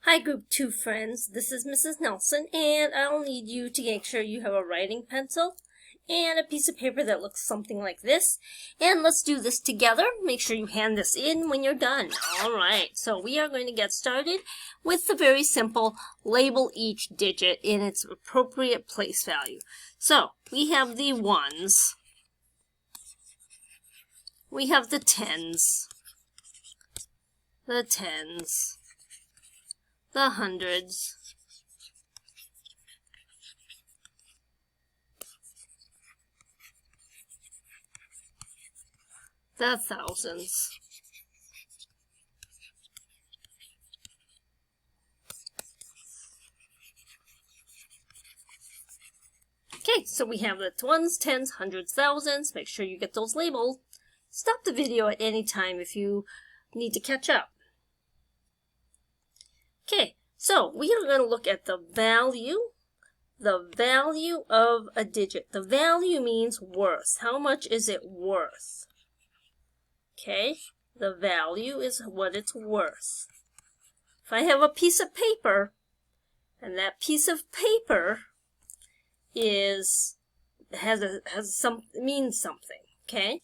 Hi Group 2 friends, this is Mrs. Nelson and I'll need you to make sure you have a writing pencil and a piece of paper that looks something like this. And let's do this together. Make sure you hand this in when you're done. Alright, so we are going to get started with the very simple label each digit in its appropriate place value. So we have the ones, we have the tens, the hundreds, the thousands, okay, so we have the ones, tens, hundreds, thousands. Make sure you get those labeled. Stop the video at any time if you need to catch up. Okay, so we are going to look at the value of a digit. The value means worth. How much is it worth? Okay, the value is what it's worth. If I have a piece of paper, and that piece of paper means something, okay?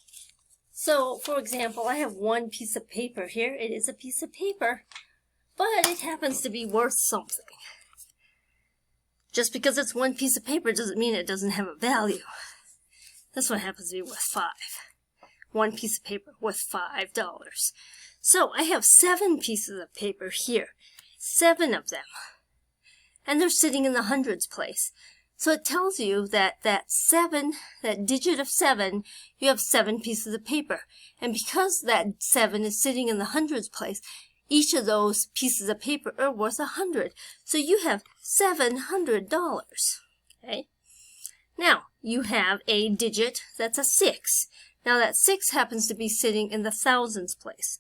So, for example, I have one piece of paper here. It is a piece of paper, but it happens to be worth something. Just because it's one piece of paper doesn't mean it doesn't have a value. This one happens to be worth $5. One piece of paper worth $5. So I have 7 pieces of paper here. 7 of them. And they're sitting in the hundreds place. So it tells you that that digit of 7, you have 7 pieces of paper. And because that 7 is sitting in the hundreds place, each of those pieces of paper are worth $100. So you have $700. Okay? Now, you have a digit that's a 6. Now that 6 happens to be sitting in the thousands place.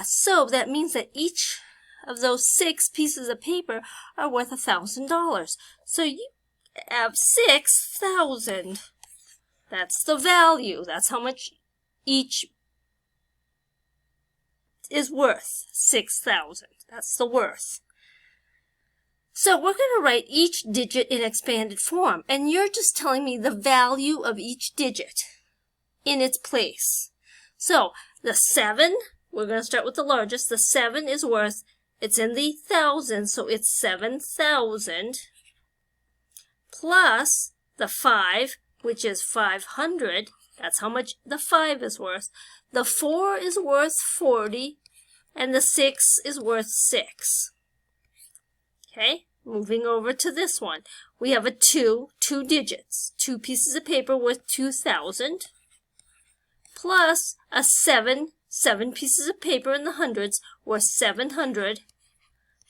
So that means that each of those 6 pieces of paper are worth $1,000. So you have 6,000. That's the value. That's how much each is worth. 6,000. That's the worth. So we're going to write each digit in expanded form, and you're just telling me the value of each digit in its place. So the 7, we're going to start with the largest. The 7 is worth, it's in the thousands, so it's 7,000, plus the 5, which is 500. That's how much the 5 is worth. The 4 is worth 40, and the 6 is worth 6. Okay, moving over to this one. We have a 2 digits, 2 pieces of paper worth 2,000, plus a 7 pieces of paper in the hundreds worth 700,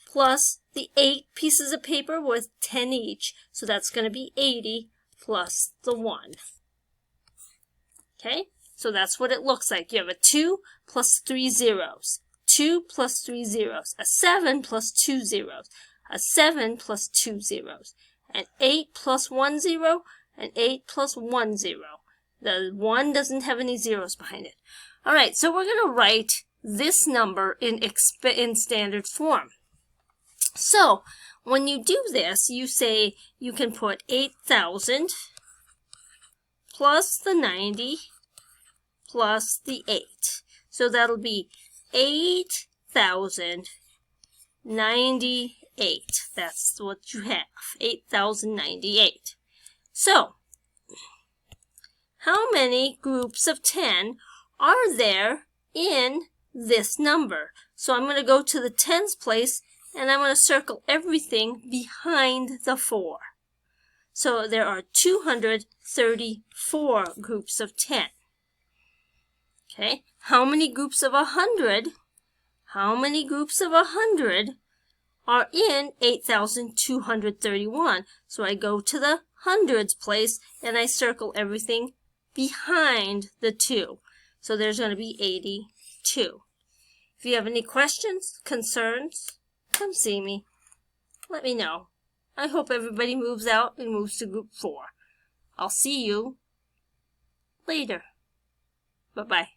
plus the 8 pieces of paper worth 10 each, so that's going to be 80, plus the 1. Okay, so that's what it looks like. You have a 2 plus 3 zeros, 2 plus 3 zeros, a 7 plus 2 zeros, a 7 plus 2 zeros, an 8 plus 1 zero, an 8 plus 1 zero. The 1 doesn't have any zeros behind it. All right, so we're going to write this number in standard form. So when you do this, you say you can put 8,000 plus the 90 plus the 8. So that'll be 8,098. That's what you have, 8,098. So how many groups of 10 are there in this number? So I'm going to go to the tens place, and I'm going to circle everything behind the 4. So there are 234 groups of 10. Okay, how many groups of 100? How many groups of 100 are in 8,231? So I go to the hundreds place, and I circle everything behind the 2. So there's going to be 82. If you have any questions, concerns, come see me. Let me know. I hope everybody moves out and moves to group 4. I'll see you later. Bye-bye.